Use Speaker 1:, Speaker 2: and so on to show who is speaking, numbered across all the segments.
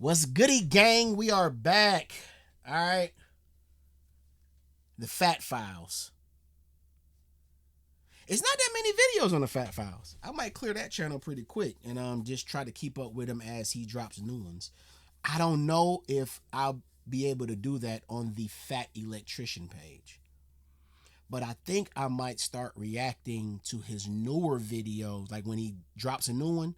Speaker 1: What's goody, gang? We are back. All right. The Fat Files. It's not that many videos on the Fat Files. I might clear that channel pretty quick and just try to keep up with him as he drops new ones. I don't know if I'll be able to do that on the Fat Electrician page. But I think I might start reacting to his newer videos, like when he drops a new one.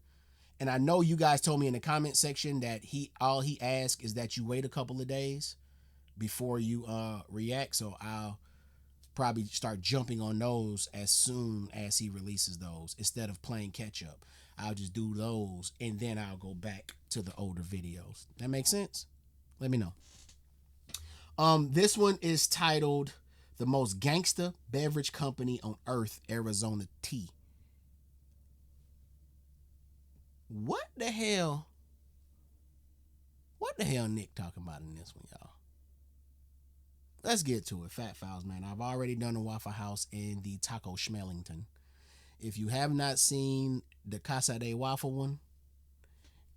Speaker 1: And I know you guys told me in the comment section that all he asks is that you wait a couple of days before you react. So I'll probably start jumping on those as soon as he releases those. Instead of playing catch up, I'll just do those and then I'll go back to the older videos. That makes sense? Let me know. This one is titled "The Most Gangster Beverage Company on Earth, Arizona Tea." What the hell Nick talking about in this one, y'all? Let's get to it. Fat Files, man. I've already done a Waffle House in the Taco Schmellington. If you have not seen the Casa de Waffle one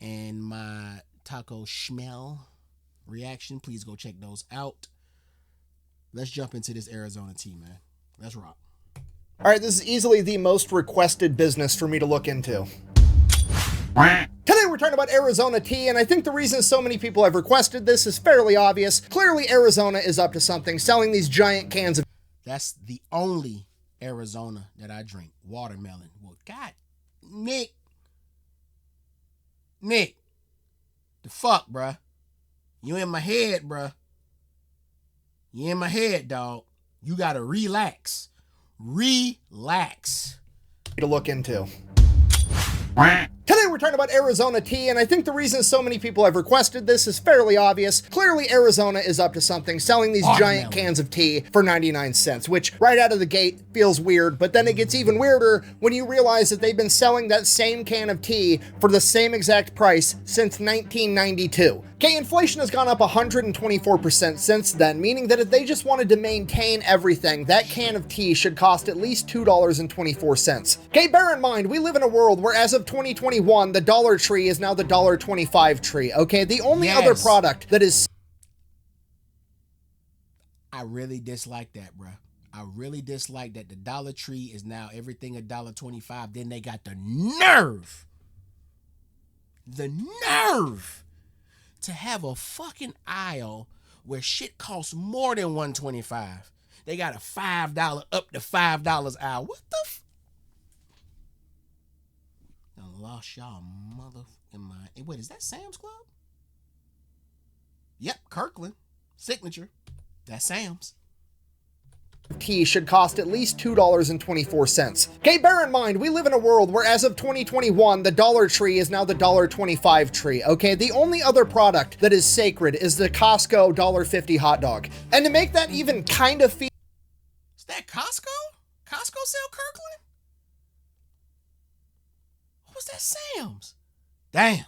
Speaker 1: and my Taco Schmell reaction, please go check those out. Let's jump into this Arizona tea, man. Let's rock.
Speaker 2: All right, this is easily the most requested business for me to look into. Today we're talking about Arizona tea, and I think the reason so many people have requested this is fairly obvious. Clearly Arizona is up to something, selling these giant cans of...
Speaker 1: That's the only Arizona that I drink. Watermelon. Well, God, Nick, the fuck, bruh? You in my head, bruh. You in my head, dog. You gotta relax. Relax.
Speaker 2: To look into. Today we're talking about Arizona tea, and I think the reason so many people have requested this is fairly obvious. Clearly Arizona is up to something, selling these giant cans of tea for 99 cents, which right out of the gate feels weird, but then it gets even weirder when you realize that they've been selling that same can of tea for the same exact price since 1992. Okay, inflation has gone up 124% since then, meaning that if they just wanted to maintain everything, that can of tea should cost at least $2.24. Okay, bear in mind, we live in a world where as of 2021, the Dollar Tree is now the $1.25 tree, okay? The only other product that is...
Speaker 1: I really dislike that, bruh. I really dislike that the Dollar Tree is now everything $1.25. Then they got the nerve to have a fucking aisle where shit costs more than $1.25. They got a $5 up to $5 aisle. What the I lost y'all motherfucking mind. Wait, is that Sam's Club? Yep, Kirkland. Signature. That's Sam's.
Speaker 2: Tea should cost at least $2.24. Okay, bear in mind, we live in a world where as of 2021, the Dollar Tree is now the $1.25 tree, okay? The only other product that is sacred is the Costco $1.50 hot dog. And to make that even kind of
Speaker 1: Is that Costco? Costco sell Kirkland? What was that Sam's? Damn.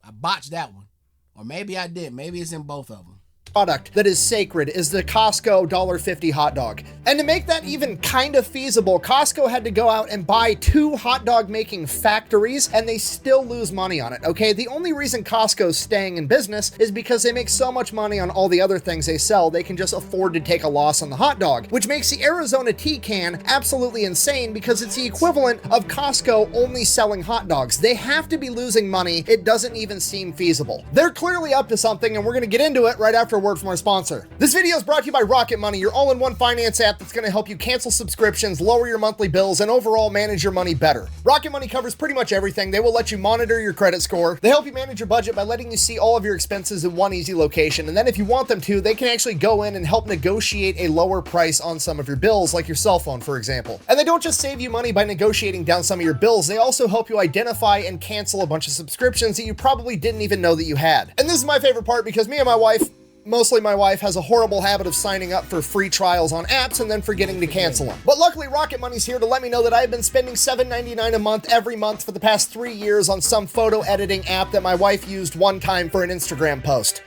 Speaker 1: I botched that one. Or maybe I did. Maybe it's in both of them.
Speaker 2: Product that is sacred is the Costco $1.50 hot dog. And to make that even kind of feasible, Costco had to go out and buy 2 hot dog making factories, and they still lose money on it, okay? The only reason Costco's staying in business is because they make so much money on all the other things they sell, they can just afford to take a loss on the hot dog, which makes the Arizona tea can absolutely insane because it's the equivalent of Costco only selling hot dogs. They have to be losing money. It doesn't even seem feasible. They're clearly up to something, and we're gonna get into it right after a word from our sponsor. This video is brought to you by Rocket Money, your all-in-one finance app that's going to help you cancel subscriptions, lower your monthly bills, and overall manage your money better. Rocket Money covers pretty much everything. They will let you monitor your credit score. They help you manage your budget by letting you see all of your expenses in one easy location. And then if you want them to, they can actually go in and help negotiate a lower price on some of your bills, like your cell phone, for example. And they don't just save you money by negotiating down some of your bills, they also help you identify and cancel a bunch of subscriptions that you probably didn't even know that you had. And this is my favorite part because me and my wife, mostly my wife, has a horrible habit of signing up for free trials on apps and then forgetting to cancel them. But luckily Rocket Money's here to let me know that I've been spending $7.99 a month every month for the past 3 years on some photo editing app that my wife used one time for an Instagram post.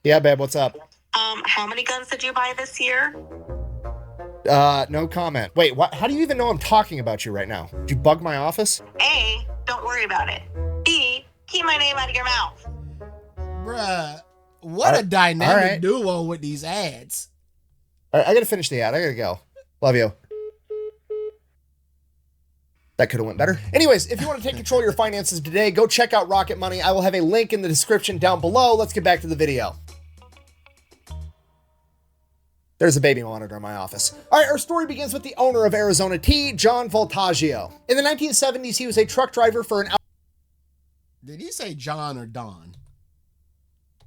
Speaker 2: Yeah, babe, what's up?
Speaker 3: How many guns did you buy this year?
Speaker 2: No comment. Wait, what? How do you even know I'm talking about you right now? Did you bug my office?
Speaker 3: A, Don't worry about it. B, keep my name out of your mouth.
Speaker 1: Bruh, what a dynamic duo with these ads.
Speaker 2: All right, I gotta finish the ad. I gotta go. Love you. That could have went better. Anyways, if you want to take control of your finances today, go check out Rocket Money. I will have a link in the description down below. Let's get back to the video. There's a baby monitor in my office. All right, our story begins with the owner of Arizona Tea, John Voltaggio. In the 1970s, he was a truck driver for an...
Speaker 1: Did he say John or Don?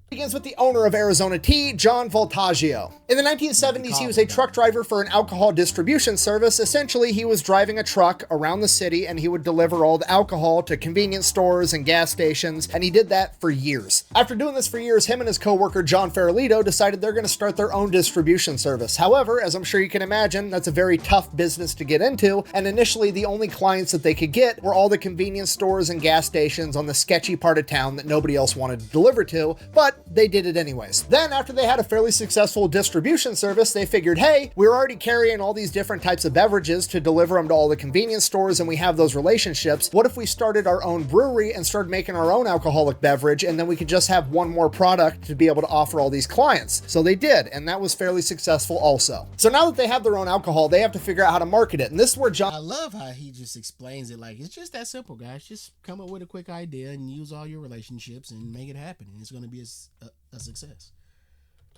Speaker 2: Begins with the owner of Arizona Tea, John Voltaggio. In the 1970s, he was a truck driver for an alcohol distribution service. Essentially, he was driving a truck around the city and he would deliver all the alcohol to convenience stores and gas stations, and he did that for years. After doing this for years, him and his co-worker John Farolito decided they're going to start their own distribution service. However, as I'm sure you can imagine, that's a very tough business to get into, and initially the only clients that they could get were all the convenience stores and gas stations on the sketchy part of town that nobody else wanted to deliver to, but they did it anyways. Then, after they had a fairly successful distribution service, they figured, hey, we're already carrying all these different types of beverages to deliver them to all the convenience stores, and we have those relationships. What if we started our own brewery and started making our own alcoholic beverage, and then we could just have one more product to be able to offer all these clients? So they did, and that was fairly successful also. So now that they have their own alcohol, they have to figure out how to market it, and this is where John...
Speaker 1: I love how he just explains it like, it's just that simple, guys. Just come up with a quick idea and use all your relationships and make it happen, and it's going to be a success.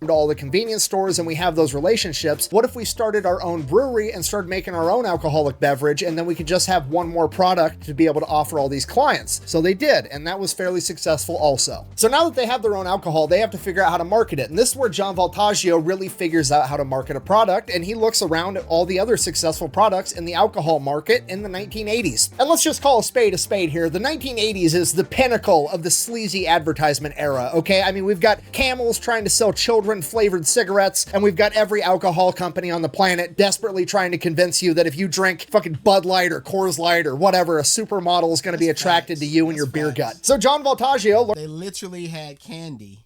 Speaker 2: To all the convenience stores, and we have those relationships. What if we started our own brewery and started making our own alcoholic beverage, and then we could just have one more product to be able to offer all these clients? So they did, and that was fairly successful also. So now that they have their own alcohol, they have to figure out how to market it, and this is where John Voltaggio really figures out how to market a product, and he looks around at all the other successful products in the alcohol market in the 1980s. And let's just call a spade here. The 1980s is the pinnacle of the sleazy advertisement era, okay? I mean, we've got Camels trying to sell children flavored cigarettes, and we've got every alcohol company on the planet desperately trying to convince you that if you drink fucking Bud Light or Coors Light or whatever, a supermodel is going to be attracted to you and your beer gut. So John Voltaggio...
Speaker 1: They literally had candy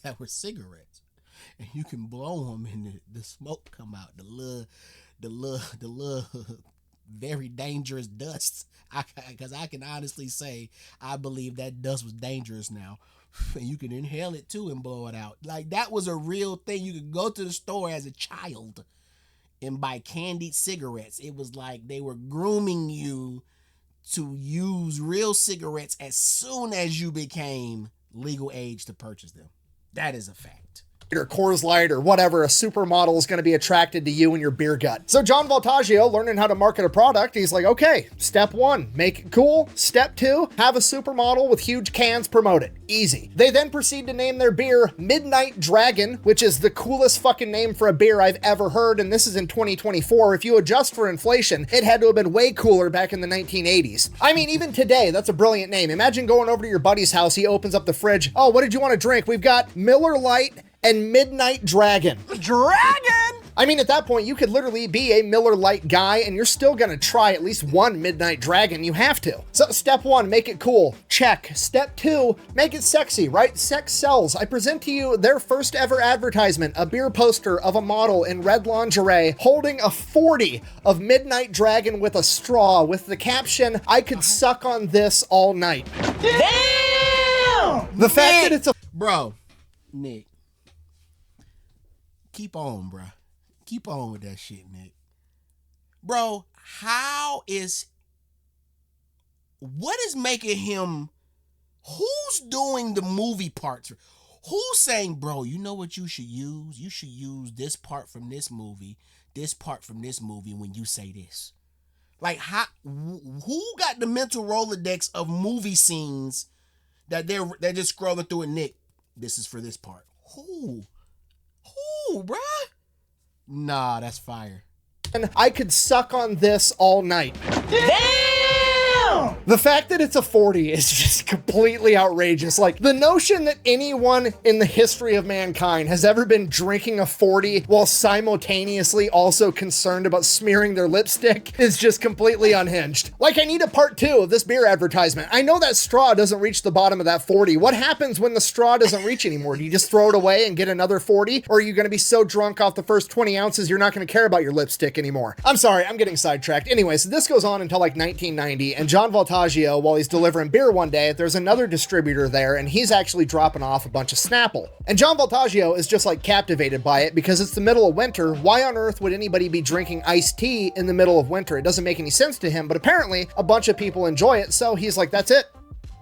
Speaker 1: that were cigarettes, and you can blow them and the smoke come out. The little very dangerous dust. Because I can honestly say I believe that dust was dangerous now. And you can inhale it too and blow it out. Like, that was a real thing. You could go to the store as a child and buy candied cigarettes. It was like they were grooming you to use real cigarettes as soon as you became legal age to purchase them. That is a fact.
Speaker 2: Or Coors Light or whatever, a supermodel is going to be attracted to you and your beer gut. So John Voltaggio, learning how to market a product, he's like, okay, step one, make it cool. Step two, have a supermodel with huge cans, promote it. Easy. They then proceed to name their beer Midnight Dragon, which is the coolest fucking name for a beer I've ever heard, and this is in 2024. If you adjust for inflation, it had to have been way cooler back in the 1980s. I mean, even today, that's a brilliant name. Imagine going over to your buddy's house, he opens up the fridge. Oh, what did you want to drink? We've got Miller Lite and Midnight Dragon.
Speaker 1: Dragon?
Speaker 2: I mean, at that point, you could literally be a Miller Lite guy, and you're still gonna try at least one Midnight Dragon. You have to. So step one, make it cool. Check. Step two, make it sexy, right? Sex sells. I present to you their first ever advertisement, a beer poster of a model in red lingerie holding a 40 of Midnight Dragon with a straw with the caption, I could suck on this all night. Damn! The fact that it's a...
Speaker 1: Bro, Nick. Keep on, bro. Keep on with that shit, Nick. Bro, what is making him, who's doing the movie parts? Who's saying, bro, you know what you should use? You should use this part from this movie when you say this. Like, who got the mental Rolodex of movie scenes that they're just scrolling through, and Nick, this is for this part. Who, bruh? Nah, that's fire.
Speaker 2: And I could suck on this all night. Damn! The fact that it's a 40 is just completely outrageous. Like, the notion that anyone in the history of mankind has ever been drinking a 40 while simultaneously also concerned about smearing their lipstick is just completely unhinged. Like, I need a part two of this beer advertisement. I know that straw doesn't reach the bottom of that 40. What happens when the straw doesn't reach anymore? Do you just throw it away and get another 40? Or are you going to be so drunk off the first 20 ounces you're not going to care about your lipstick anymore? I'm sorry, I'm getting sidetracked. Anyways, this goes on until like 1990, and John Voltaggio Voltaggio, while he's delivering beer one day, there's another distributor there, and he's actually dropping off a bunch of Snapple. And John Voltaggio is just like captivated by it because it's the middle of winter. Why on earth would anybody be drinking iced tea in the middle of winter? It doesn't make any sense to him, but apparently a bunch of people enjoy it, so he's like, that's it.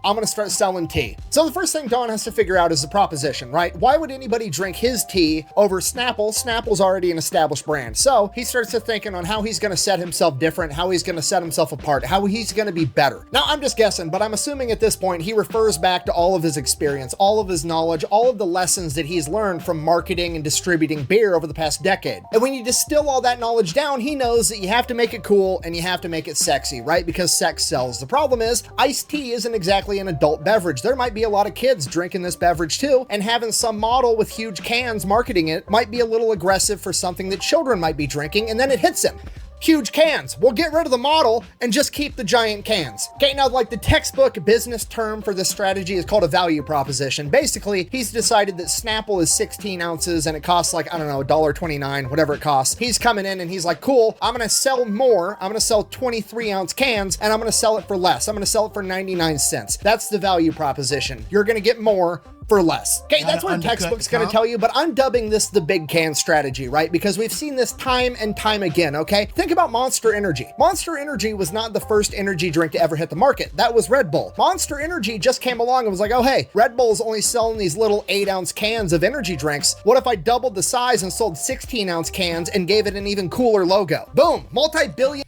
Speaker 2: I'm gonna start selling tea. So the first thing Don has to figure out is the proposition, right? Why would anybody drink his tea over Snapple? Snapple's already an established brand. So he starts to thinking on how he's gonna set himself different, how he's gonna set himself apart, how he's gonna be better. Now I'm just guessing, but I'm assuming at this point he refers back to all of his experience, all of his knowledge, all of the lessons that he's learned from marketing and distributing beer over the past decade. And when you distill all that knowledge down, he knows that you have to make it cool and you have to make it sexy, right? Because sex sells. The problem is iced tea isn't exactly an adult beverage. There might be a lot of kids drinking this beverage too, and having some model with huge cans marketing it might be a little aggressive for something that children might be drinking, and then it hits him. Huge cans. We'll get rid of the model and just keep the giant cans. Okay, now like the textbook business term for this strategy is called a value proposition. Basically, he's decided that Snapple is 16 ounces and it costs like, I don't know, $1.29, whatever it costs. He's coming in and he's like, cool, I'm gonna sell more. I'm gonna sell 23 ounce cans and I'm gonna sell it for less. I'm gonna sell it for 99 cents. That's the value proposition. You're gonna get more for less. Okay, that's what a textbook's gonna tell you, but I'm dubbing this the big can strategy, right? Because we've seen this time and time again, okay? Think about Monster Energy. Monster Energy was not the first energy drink to ever hit the market. That was Red Bull. Monster Energy just came along and was like, oh hey, Red Bull's only selling these little 8-ounce cans of energy drinks. What if I doubled the size and sold 16-ounce cans and gave it an even cooler logo? Boom, multi-billion.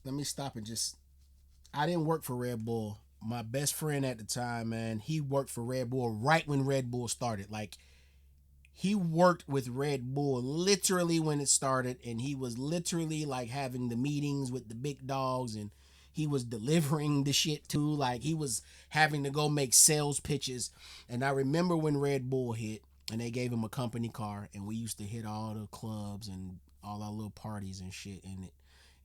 Speaker 1: Let me stop and just, I didn't work for Red Bull. My best friend at the time, man, he worked for Red Bull right when Red Bull started. Like, he worked with Red Bull literally when it started, and he was literally like having the meetings with the big dogs, and he was delivering the shit too. Like, he was having to go make sales pitches. And I remember when Red Bull hit and they gave him a company car, and we used to hit all the clubs and all our little parties and shit in it.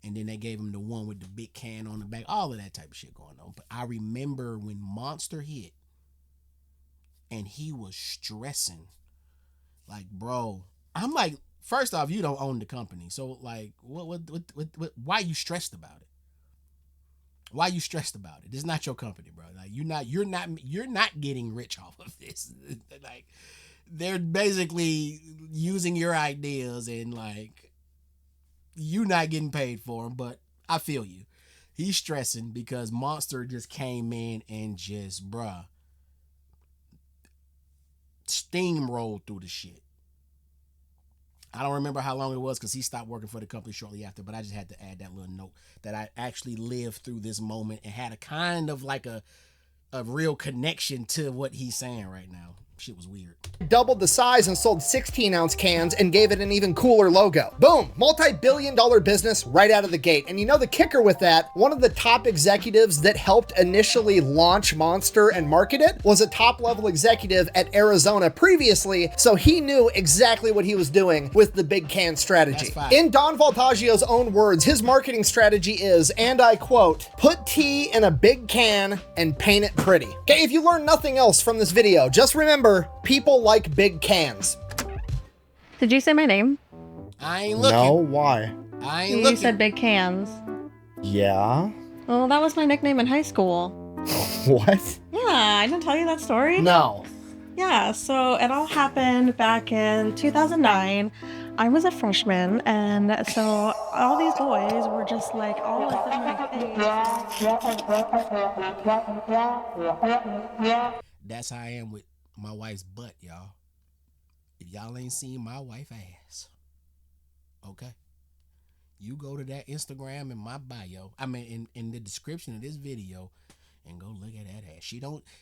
Speaker 1: And then they gave him the one with the big can on the back, all of that type of shit going on. But I remember when Monster hit and he was stressing, like, bro, I'm like, first off, you don't own the company. So like, what why you stressed about it? Why you stressed about it? It's not your company, bro. Like, you're not getting rich off of this. Like, they're basically using your ideas and like, you not getting paid for him, but I feel you. He's stressing because Monster just came in and just, bruh, steamrolled through the shit. I don't remember how long it was because he stopped working for the company shortly after, but I just had to add that little note that I actually lived through this moment and had a kind of like a real connection to what he's saying right now. Shit was weird.
Speaker 2: Doubled the size and sold 16-ounce cans and gave it an even cooler logo. Boom, multi-billion-dollar business right out of the gate. And you know the kicker with that, one of the top executives that helped initially launch Monster and market it was a top-level executive at Arizona previously, so he knew exactly what he was doing with the big can strategy. In Don Voltaggio's own words, his marketing strategy is, and I quote, put tea in a big can and paint it pretty. Okay, if you learn nothing else from this video, just remember, people like big cans.
Speaker 4: Did you say my name?
Speaker 1: I ain't looking.
Speaker 5: No, why?
Speaker 1: I ain't
Speaker 4: You
Speaker 1: looking.
Speaker 4: said big cans.
Speaker 5: Yeah?
Speaker 4: Well, that was my nickname in high school.
Speaker 5: What?
Speaker 4: Yeah, I didn't tell you that story?
Speaker 2: No.
Speaker 4: Yeah, so it all happened back in 2009. I was a freshman, and so all these boys were just like all up in my face.
Speaker 1: That's how I am with my wife's butt, y'all. If y'all ain't seen my wife ass, okay? You go to that Instagram in my bio, I mean in the description of this video, and go look at that ass.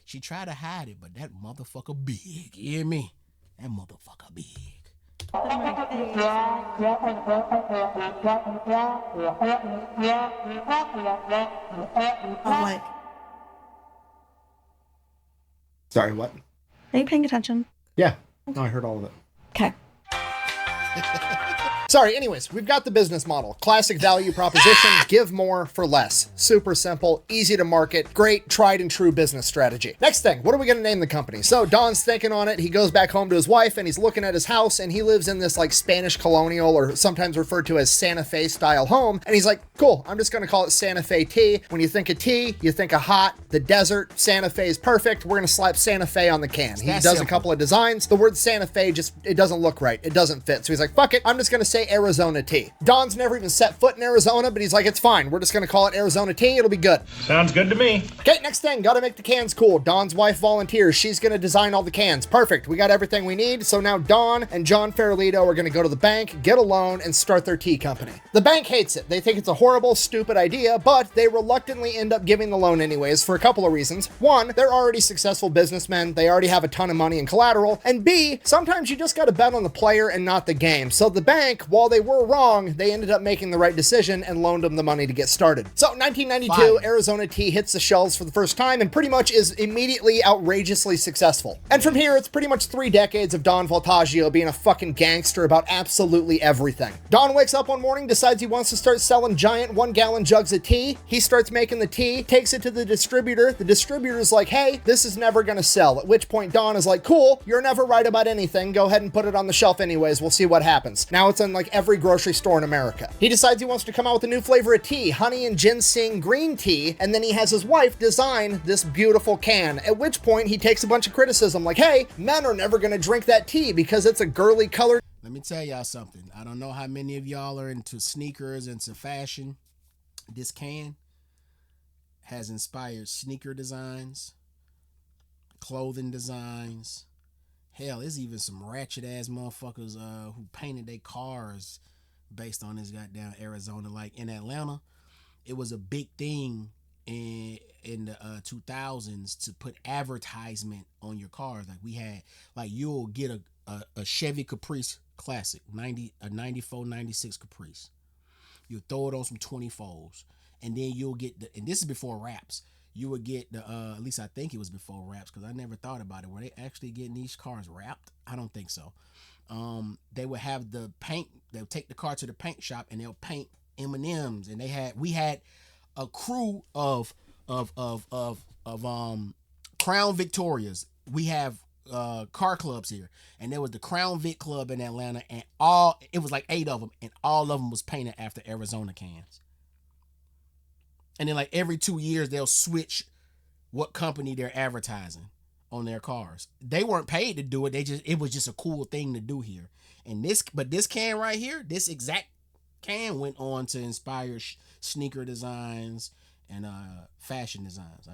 Speaker 1: She try to hide it, but that motherfucker big. You hear me? That motherfucker big.
Speaker 4: I'm like,
Speaker 5: Sorry, what?
Speaker 4: are you paying attention?
Speaker 5: Yeah. No, I heard all of it.
Speaker 4: Okay.
Speaker 2: Sorry, anyways, we've got the business model. Classic value proposition, give more for less. Super simple, easy to market, great tried and true business strategy. Next thing, what are we gonna name the company? So Don's thinking on it, he goes back home to his wife and he's looking at his house and he lives in this like Spanish colonial or sometimes referred to as Santa Fe style home. And he's like, cool, I'm just gonna call it Santa Fe tea. When you think of tea, you think of hot, the desert, Santa Fe is perfect. We're gonna slap Santa Fe on the can. He does a couple of designs. The word Santa Fe just, it doesn't look right. It doesn't fit. So he's like, fuck it, I'm just gonna say Arizona tea. Don's never even set foot in Arizona, but he's like, it's fine. We're just gonna call it Arizona tea. It'll be good.
Speaker 6: Sounds good to me.
Speaker 2: Okay, next thing, gotta make the cans cool. Don's wife volunteers. She's gonna design all the cans. Perfect. We got everything we need. So now Don and John Farolito are gonna go to the bank, get a loan, and start their tea company. The bank hates it. They think it's a horrible, stupid idea, but they reluctantly end up giving the loan anyways for a couple of reasons. One, they're already successful businessmen. They already have a ton of money and collateral. And B, sometimes you just gotta bet on the player and not the game. So the bank, while they were wrong, they ended up making the right decision and loaned them the money to get started. So 1992, Arizona tea hits the shelves for the first time and pretty much is immediately outrageously successful. And from here, it's pretty much 3 decades of Don Voltaggio being a fucking gangster about absolutely everything. Don wakes up one morning, decides he wants to start selling giant 1-gallon jugs of tea. He starts making the tea, takes it to the distributor. The distributor's like, hey, this is never gonna sell. At which point Don is like, cool, you're never right about anything. Go ahead and put it on the shelf anyways. We'll see what happens. Now it's in like every grocery store in America. He decides he wants to come out with a new flavor of tea, honey and ginseng green tea, and then he has his wife design this beautiful can, at which point he takes a bunch of criticism like, hey, men are never gonna drink that tea because it's a girly colored.
Speaker 1: Let me tell y'all something. I don't know how many of y'all are into sneakers, into fashion. This can has inspired sneaker designs, clothing designs. Hell, there's even some ratchet ass motherfuckers who painted their cars based on this goddamn Arizona. Like in Atlanta, it was a big thing in the 2000s to put advertisement on your cars. Like we had, like you'll get a Chevy Caprice Classic, a 94, 96 Caprice. You'll throw it on some 24s, and then you'll get and this is before wraps. You would get the, at least I think it was before wraps, because I never thought about it. Were they actually getting these cars wrapped? I don't think so. They would have the paint, they'll take the car to the paint shop and they'll paint M&Ms. And we had a crew of Crown Victorias. We have car clubs here, and there was the Crown Vic Club in Atlanta, and it was like 8 of them, and all of them was painted after Arizona cans. And then like every 2 years they'll switch what company they're advertising on their cars. They weren't paid to do it. It was just a cool thing to do here. And this can right here, this exact can went on to inspire sneaker designs and fashion designs.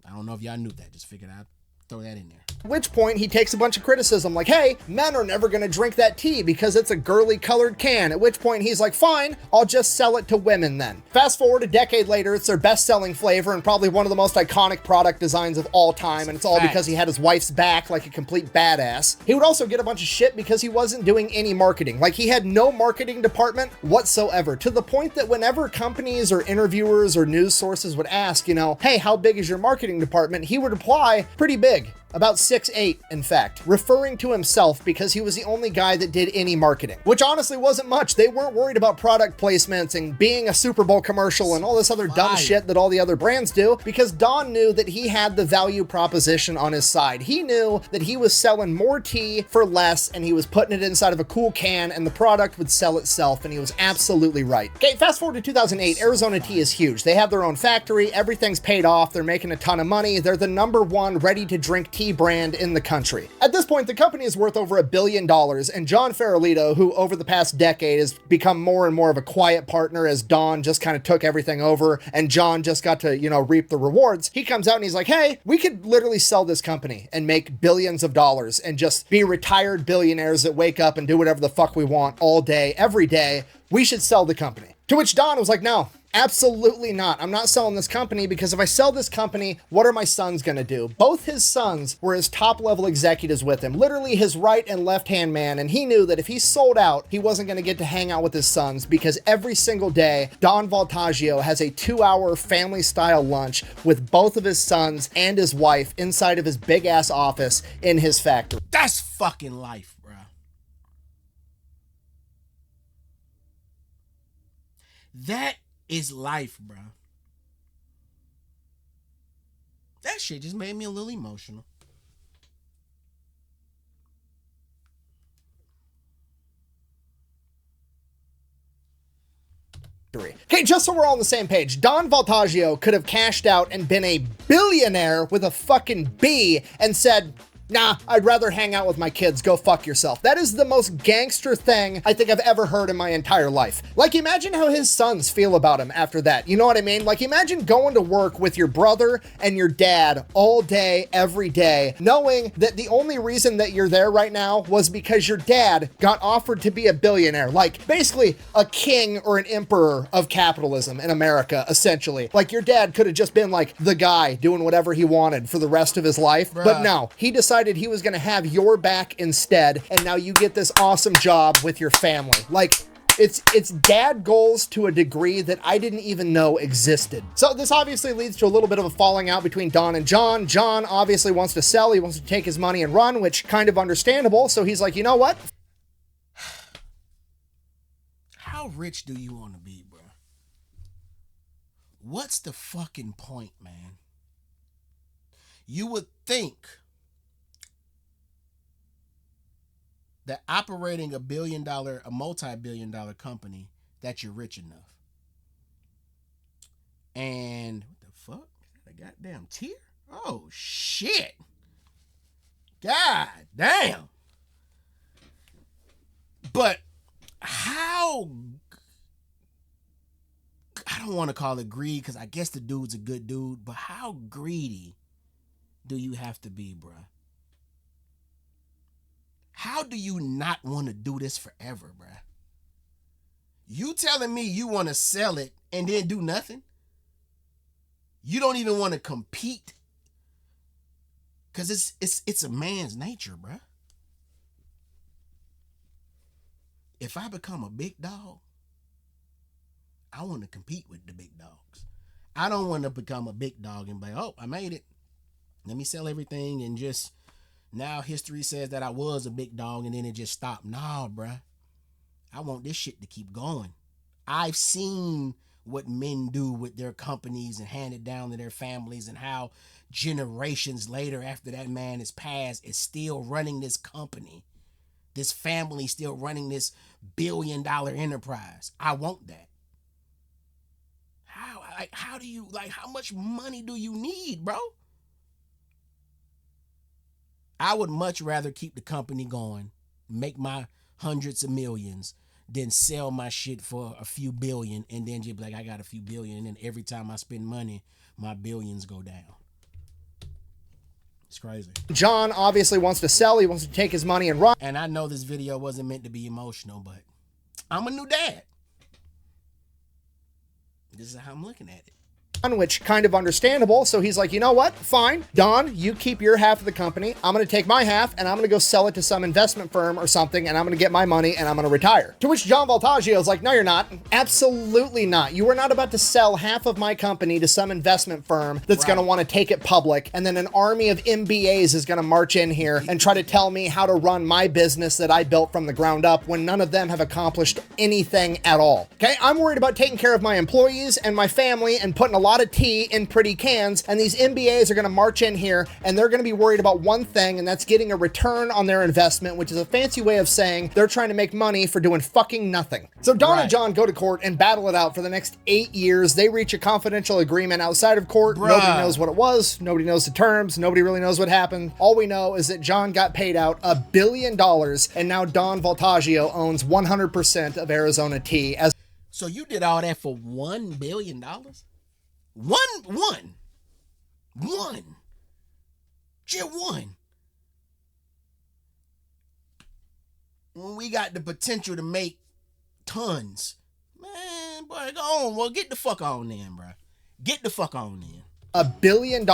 Speaker 1: I don't know if y'all knew that. Just figured I'd throw that in there.
Speaker 2: At which point he takes a bunch of criticism like, hey, men are never gonna drink that tea because it's a girly colored can. At which point he's like, fine, I'll just sell it to women then. Fast forward a decade later, it's their best-selling flavor and probably one of the most iconic product designs of all time, and it's all because he had his wife's back like a complete badass. He would also get a bunch of shit because he wasn't doing any marketing. Like he had no marketing department whatsoever, to the point that whenever companies or interviewers or news sources would ask, hey, how big is your marketing department? He would reply, pretty big. About 6'8", in fact, referring to himself because he was the only guy that did any marketing, which honestly wasn't much. They weren't worried about product placements and being a Super Bowl commercial and all this other dumb shit that all the other brands do, because Don knew that he had the value proposition on his side. He knew that he was selling more tea for less, and he was putting it inside of a cool can, and the product would sell itself, and he was absolutely right. Okay, fast forward to 2008, Arizona Tea is huge. They have their own factory, everything's paid off, they're making a ton of money, they're the #1 ready-to-drink tea brand in the country. At this point, the company is worth over $1 billion, and John Farolito, who over the past decade has become more and more of a quiet partner as Don just kind of took everything over and John just got to, reap the rewards, he comes out and he's like, hey, we could literally sell this company and make billions of dollars and just be retired billionaires that wake up and do whatever the fuck we want all day, every day. We should sell the company. To which Don was like, no, absolutely not. I'm not selling this company because if I sell this company, what are my sons going to do? Both his sons were his top level executives with him, literally his right and left hand man. And he knew that if he sold out, he wasn't going to get to hang out with his sons because every single day, Don Voltaggio has a 2-hour family style lunch with both of his sons and his wife inside of his big ass office in his factory.
Speaker 1: That's fucking life, bro. That is life, bro. That shit just made me a little emotional.
Speaker 2: Okay, just so we're all on the same page, Don Voltaggio could have cashed out and been a billionaire with a fucking B and said, nah, I'd rather hang out with my kids. Go fuck yourself. That is the most gangster thing I think I've ever heard in my entire life. Like, imagine how his sons feel about him after that. You know what I mean? Like, imagine going to work with your brother and your dad all day, every day, knowing that the only reason that you're there right now was because your dad got offered to be a billionaire. Like, basically a king or an emperor of capitalism in America, essentially. Like, your dad could have just been like the guy doing whatever he wanted for the rest of his life.
Speaker 1: Bruh.
Speaker 2: But no, he decided he was going to have your back instead, and now you get this awesome job with your family. Like, it's dad goals to a degree that I didn't even know existed. So this obviously leads to a little bit of a falling out between Don and John. John obviously wants to sell. He wants to take his money and run, which kind of understandable. So he's like, you know what?
Speaker 1: How rich do you want to be, bro? What's the fucking point, man? You would think that operating a multi-billion dollar company, that you're rich enough. And what the fuck? Is that a goddamn tear? Oh shit. God damn. But how, I don't want to call it greed, because I guess the dude's a good dude, but how greedy do you have to be, bruh? How do you not want to do this forever, bruh? You telling me you want to sell it and then do nothing? You don't even want to compete? Because it's a man's nature, bruh. If I become a big dog, I want to compete with the big dogs. I don't want to become a big dog and be like, oh, I made it. Let me sell everything and just, now history says that I was a big dog and then it just stopped. Nah, bruh. I want this shit to keep going. I've seen what men do with their companies and hand it down to their families, and how generations later, after that man is passed, is still running this company. This family still running this billion-dollar enterprise. I want that. How do you, like, how much money do you need, bro? I would much rather keep the company going, make my hundreds of millions, than sell my shit for a few billion and then just be like, I got a few billion, and then every time I spend money, my billions go down. It's crazy.
Speaker 2: John obviously wants to sell. He wants to take his money and run.
Speaker 1: And I know this video wasn't meant to be emotional, but I'm a new dad. This is how I'm looking at it.
Speaker 2: Which kind of understandable. So he's like, you know what? Fine. Don, you keep your half of the company. I'm going to take my half and I'm going to go sell it to some investment firm or something, and I'm going to get my money and I'm going to retire. To which John Voltaggio is like, no, you're not. Absolutely not. You are not about to sell half of my company to some investment firm that's going to want to take it public, and then an army of MBAs is going to march in here and try to tell me how to run my business that I built from the ground up, when none of them have accomplished anything at all. Okay? I'm worried about taking care of my employees and my family and putting a lot of tea in pretty cans, and these MBAs are going to march in here and they're going to be worried about one thing, and that's getting a return on their investment, which is a fancy way of saying they're trying to make money for doing fucking nothing. So Don and John go to court and battle it out for the next 8 years. They reach a confidential agreement outside of court. Bruh. Nobody knows what it was. Nobody knows the terms. Nobody really knows what happened. All we know is that John got paid out $1 billion, and now Don Voltaggio owns 100% of Arizona Tea.
Speaker 1: So you did all that for $1 billion? One. Just one. When we got the potential to make tons. Man, boy, go on. Well, get the fuck on then, bro. Get the fuck on then.
Speaker 2: $1 billion,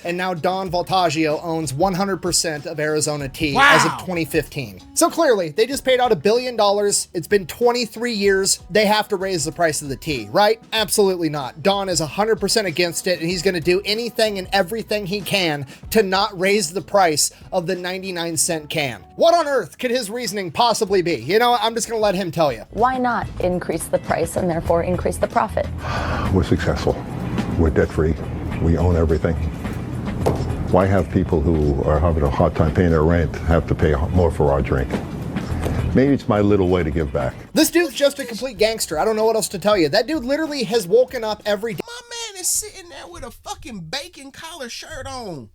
Speaker 2: and now Don Voltaggio owns 100% of Arizona Tea
Speaker 1: Wow.
Speaker 2: as of 2015. So clearly, they just paid out $1 billion. It's been 23 years. They have to raise the price of the tea, right? Absolutely not. Don is 100% against it, and he's going to do anything and everything he can to not raise the price of the 99-cent can. What on earth could his reasoning possibly be? You know, I'm just going to let him tell you.
Speaker 6: Why not increase the price and therefore increase the profit?
Speaker 7: We're successful. We're debt-free. We own everything. Why have people who are having a hard time paying their rent have to pay more for our drink? Maybe it's my little way to give back.
Speaker 2: This dude's just a complete gangster. I don't know what else to tell you. That dude literally has woken up every day.
Speaker 1: My man is sitting there with a fucking bacon collar shirt on.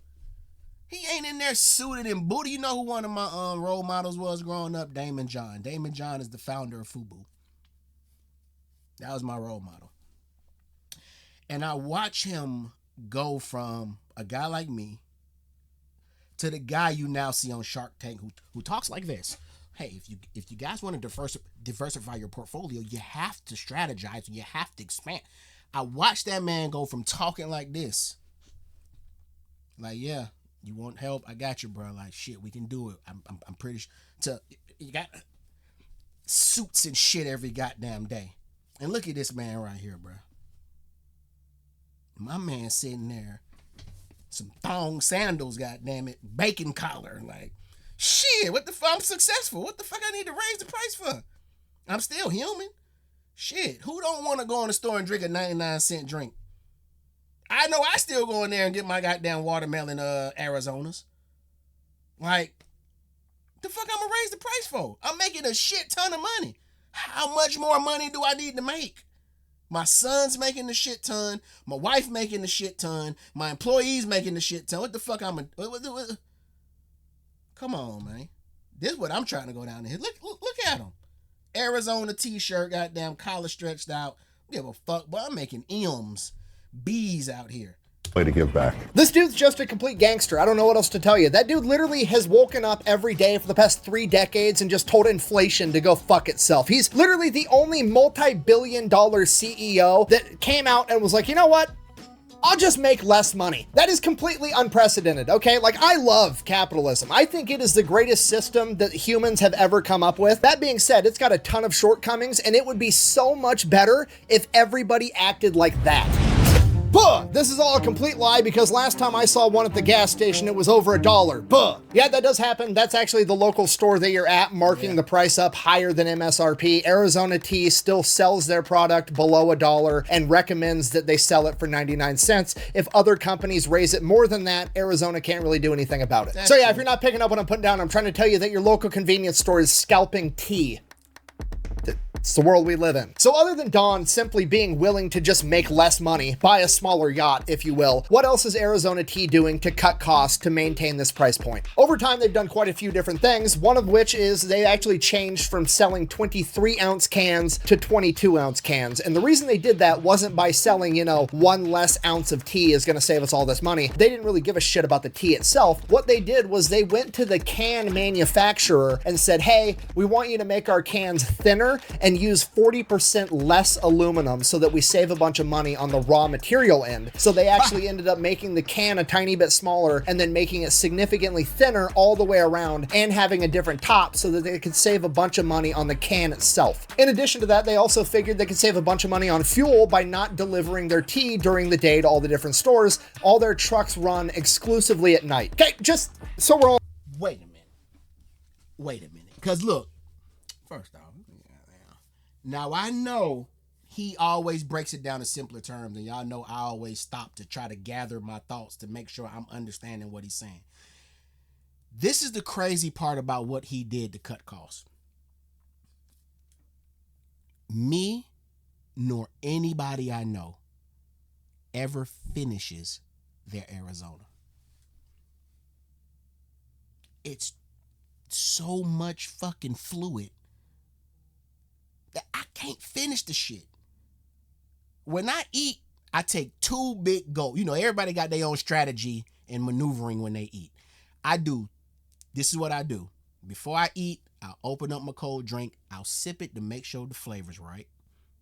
Speaker 1: He ain't in there suited and booty. You know who one of my role models was growing up? Damon John. Damon John is the founder of FUBU. That was my role model. And I watch him go from a guy like me to the guy you now see on Shark Tank who talks like this. Hey, if you guys want to diversify your portfolio, you have to strategize and you have to expand. I watched that man go from talking like this, like, yeah, you want help? I got you, bro. Like, shit, we can do it. I'm pretty sure. To you got suits and shit every goddamn day. And look at this man right here, bro. My man sitting there, some thong sandals, goddamn it, bacon collar, like, shit, what the fuck? I'm successful. What the fuck I need to raise the price for? I'm still human. Shit, who don't want to go in the store and drink a 99-cent drink? I know I still go in there and get my goddamn watermelon Arizonas. Like, the fuck I'm gonna raise the price for? I'm making a shit ton of money. How much more money do I need to make? My son's making the shit ton. My wife making the shit ton. My employees making the shit ton. What the fuck I'm what? Come on, man. This is what I'm trying to go down there. Look at him. Arizona t-shirt, goddamn collar stretched out. Give a fuck, but I'm making M's, B's out here.
Speaker 7: Way to give back.
Speaker 2: This dude's just a complete gangster. I don't know what else to tell you. That dude literally has woken up every day for the past 3 decades and just told inflation to go fuck itself. He's literally the only multi-billion-dollar CEO that came out and was like, you know what? I'll just make less money. That is completely unprecedented, okay? Like, I love capitalism. I think it is the greatest system that humans have ever come up with. That being said, it's got a ton of shortcomings, and it would be so much better if everybody acted like that. Buh! This is all a complete lie because last time I saw one at the gas station, it was over $1. Buh! Yeah, that does happen. That's actually the local store that you're at marking the price up higher than MSRP. Arizona Tea still sells their product below $1 and recommends that they sell it for 99 cents. If other companies raise it more than that, Arizona can't really do anything about it. So yeah, if you're not picking up what I'm putting down, I'm trying to tell you that your local convenience store is scalping tea. It's the world we live in. So other than Don simply being willing to just make less money, buy a smaller yacht, if you will, what else is Arizona Tea doing to cut costs to maintain this price point? Over time, they've done quite a few different things, one of which is they actually changed from selling 23-ounce cans to 22-ounce cans. And the reason they did that wasn't by selling, you know, 1 less ounce of tea is gonna save us all this money. They didn't really give a shit about the tea itself. What they did was they went to the can manufacturer and said, hey, we want you to make our cans thinner and use 40% less aluminum so that we save a bunch of money on the raw material end. So they actually ended up making the can a tiny bit smaller and then making it significantly thinner all the way around and having a different top so that they could save a bunch of money on the can itself. In addition to that, they also figured they could save a bunch of money on fuel by not delivering their tea during the day to all the different stores. All their trucks run exclusively at night. Okay, just so we're all...
Speaker 1: Wait a minute. Because look, first off, now I know he always breaks it down to simpler terms, and y'all know I always stop to try to gather my thoughts to make sure I'm understanding what he's saying. This is the crazy part about what he did to cut costs. Me, nor anybody I know, ever finishes their Arizona. It's so much fucking fluid that I can't finish the shit. When I eat, I take 2 big gulps. You know, everybody got their own strategy and maneuvering when they eat. This is what I do. Before I eat, I'll open up my cold drink. I'll sip it to make sure the flavor's right.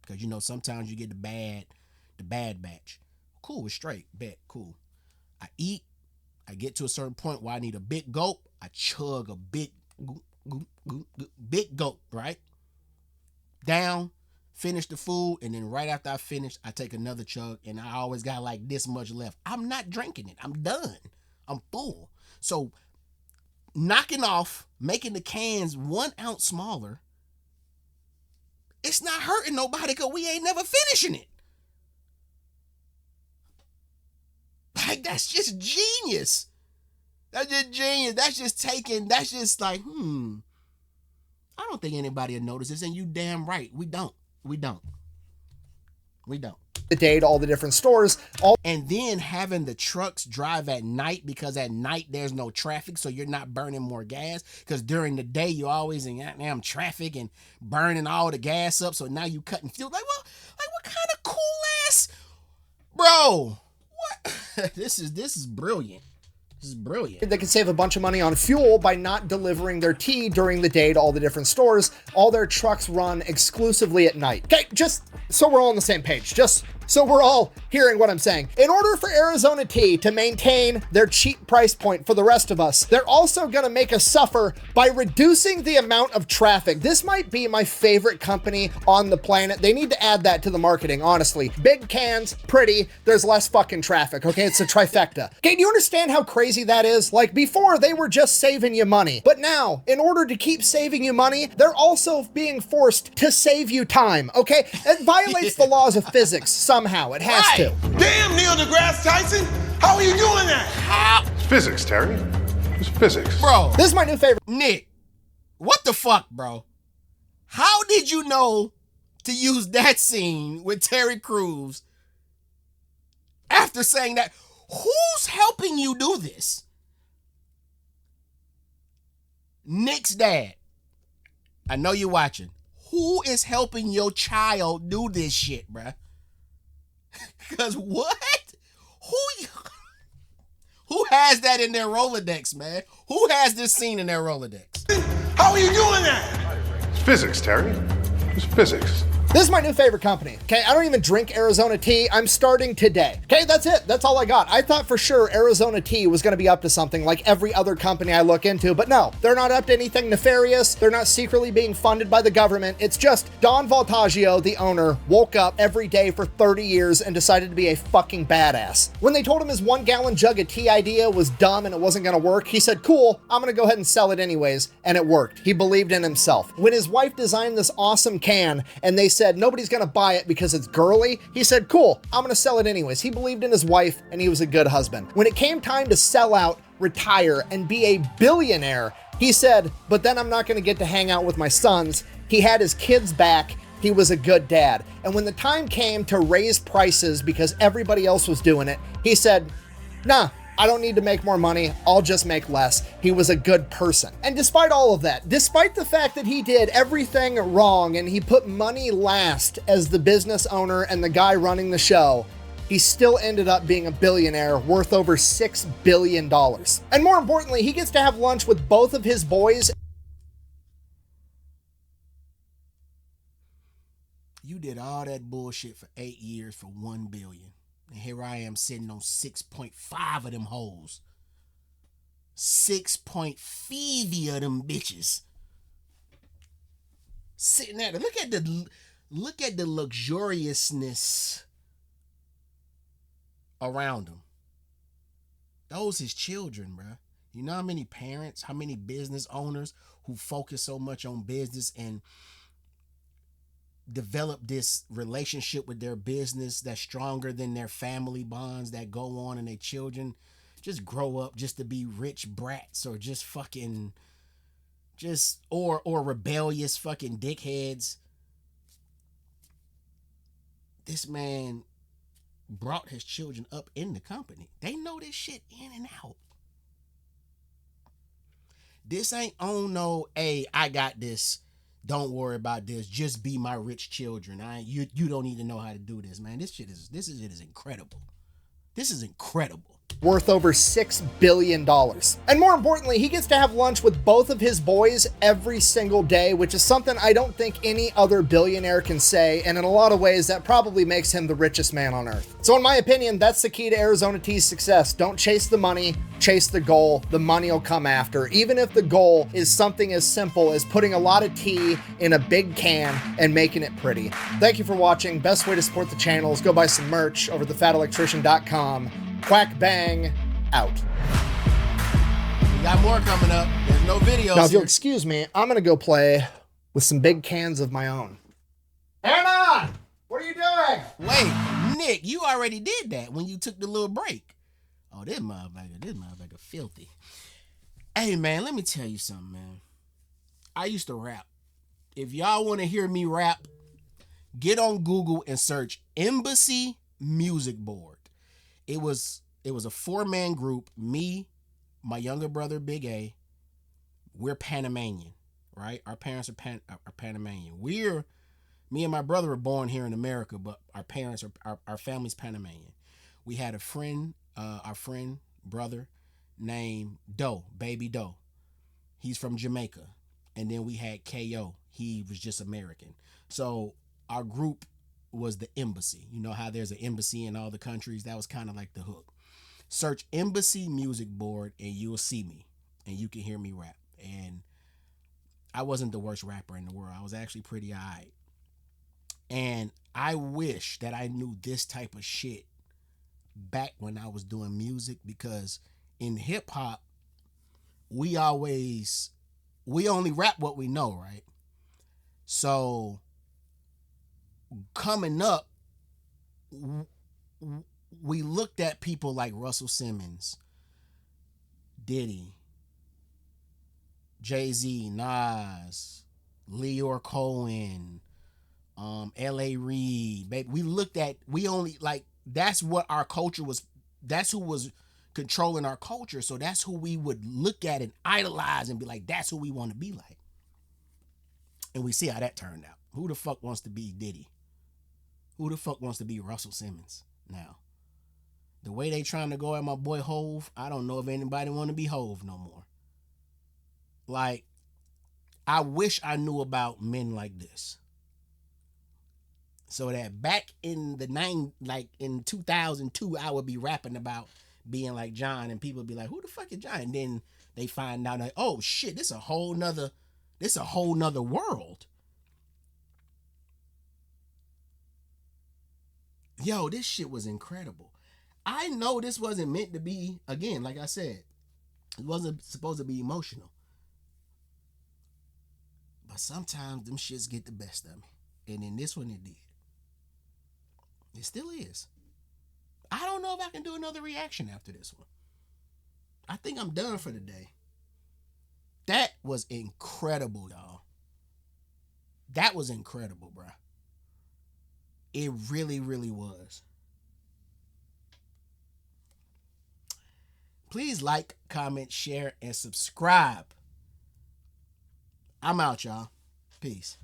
Speaker 1: Because, you know, sometimes you get the bad batch. Cool, it's straight. Bet, cool. I eat. I get to a certain point where I need a big gulp. I chug a big gulp, right? Down, finish the food, and then right after I finish, I take another chug, and I always got like this much left. I'm not drinking it. I'm done. I'm full. So knocking off, making the cans 1 ounce smaller, it's not hurting nobody because we ain't never finishing it. Like, that's just genius. That's just genius. That's just like, I don't think anybody will notice this, and you damn right. We don't.
Speaker 2: The day to all the different stores.
Speaker 1: And then having the trucks drive at night, because at night there's no traffic, so you're not burning more gas. Because during the day you're always in goddamn traffic and burning all the gas up. So now you cutting fuel. Like what kind of cool ass, bro? What? This is brilliant. This is brilliant.
Speaker 2: They can save a bunch of money on fuel by not delivering their tea during the day to all the different stores. All their trucks run exclusively at night. Okay, just so we're all on the same page. Just so we're all hearing what I'm saying. In order for Arizona Tea to maintain their cheap price point for the rest of us, they're also going to make us suffer by reducing the amount of traffic. This might be my favorite company on the planet. They need to add that to the marketing, honestly. Big cans, pretty, there's less fucking traffic, okay? It's a trifecta. Okay, do you understand how crazy that is? Like, before, they were just saving you money. But now, in order to keep saving you money, they're also being forced to save you time, okay? It violates the laws of physics somehow. It has to.
Speaker 8: Damn, Neil deGrasse Tyson! How are you doing that?
Speaker 9: It's physics, Terry. It's physics.
Speaker 1: Bro.
Speaker 2: This is my new favorite.
Speaker 1: Nick, what the fuck, bro? How did you know to use that scene with Terry Crews after saying that? Who's helping you do this? Nick's dad. I know you're watching. Who is helping your child do this shit, bruh? Because what? Who has that in their Rolodex, man? Who has this scene in their Rolodex?
Speaker 8: How are you doing that?
Speaker 9: It's physics, Terry. It's physics.
Speaker 2: This is my new favorite company. Okay, I don't even drink Arizona tea. I'm starting today. Okay, that's it. That's all I got. I thought for sure Arizona tea was going to be up to something like every other company I look into, but no, they're not up to anything nefarious. They're not secretly being funded by the government. It's just Don Voltaggio, the owner, woke up every day for 30 years and decided to be a fucking badass. When they told him his 1 gallon jug of tea idea was dumb and it wasn't going to work, he said, cool, I'm going to go ahead and sell it anyways. And it worked. He believed in himself. When his wife designed this awesome can and they said nobody's gonna buy it because it's girly, he said, cool, I'm gonna sell it anyways. He believed in his wife and he was a good husband. When it came time to sell out, retire, and be a billionaire, he said, but then I'm not gonna get to hang out with my sons. He had his kids back. He was a good dad. And when the time came to raise prices because everybody else was doing it, he said, nah, I don't need to make more money. I'll just make less. He was a good person. And despite all of that, despite the fact that he did everything wrong and he put money last as the business owner and the guy running the show, he still ended up being a billionaire worth over $6 billion. And more importantly, he gets to have lunch with both of his boys.
Speaker 1: You did all that bullshit for 8 years for $1 billion. And here I am sitting on 6.5 of them hoes. 6.5 of them bitches. Sitting there. Look at the luxuriousness around them. Those his children, bruh. You know how many parents, how many business owners who focus so much on business and develop this relationship with their business that's stronger than their family bonds that go on, and their children just grow up just to be rich brats or just fucking or rebellious fucking dickheads. This man brought his children up in the company. They know this shit in and out. This ain't on no, hey, I got this. Don't worry about this. Just be my rich children. You don't need to know how to do this, man. This shit is incredible. This is incredible.
Speaker 2: worth over $6 billion. And more importantly, he gets to have lunch with both of his boys every single day, which is something I don't think any other billionaire can say, and in a lot of ways, that probably makes him the richest man on earth. So in my opinion, that's the key to Arizona T's success. Don't chase the money, chase the goal. The money will come after, even if the goal is something as simple as putting a lot of tea in a big can and making it pretty. Thank you for watching. Best way to support the channel is go buy some merch over at thefatelectrician.com. Quack bang, out.
Speaker 1: We got more coming up. There's no videos.
Speaker 2: Now, if you'll
Speaker 1: here.
Speaker 2: excuse me, I'm gonna go play with some big cans of my own. Hannah, what are you doing?
Speaker 1: Wait, Nick, you already did that when you took the little break. Oh, this motherfucker filthy. Hey, man, let me tell you something, man. I used to rap. If y'all want to hear me rap, get on Google and search Embassy Music Board. It was a 4-man group. Me, my younger brother, Big A. We're Panamanian, right? Our parents are Panamanian. Me and my brother were born here in America, but our parents our family's Panamanian. We had a friend, brother, named Doe, Baby Doe. He's from Jamaica. And then we had K.O. He was just American. So our group was the Embassy. You know how there's an embassy in all the countries? That was kind of like the hook. Search Embassy Music Board and you'll see me. And you can hear me rap. And I wasn't the worst rapper in the world. I was actually pretty all right. And I wish that I knew this type of shit back when I was doing music, because in hip hop, we only rap what we know, right? So coming up, we looked at people like Russell Simmons, Diddy, Jay-Z, Nas, Leor Cohen, L.A. Reid. That's what our culture was. That's who was controlling our culture. So that's who we would look at and idolize and be like, that's who we want to be like. And we see how that turned out. Who the fuck wants to be Diddy? Who the fuck wants to be Russell Simmons now? The way they trying to go at my boy Hove, I don't know if anybody want to be Hove no more. Like, I wish I knew about men like this. So that back in in 2002, I would be rapping about being like John, and people would be like, who the fuck is John? And then they find out like, oh shit, this a whole nother world. Yo, this shit was incredible. I know this wasn't meant to be, again, like I said, it wasn't supposed to be emotional. But sometimes them shits get the best of me. And in this one, it did. It still is. I don't know if I can do another reaction after this one. I think I'm done for the day. That was incredible, y'all. That was incredible, bro. It really, really was. Please like, comment, share, and subscribe. I'm out, y'all. Peace.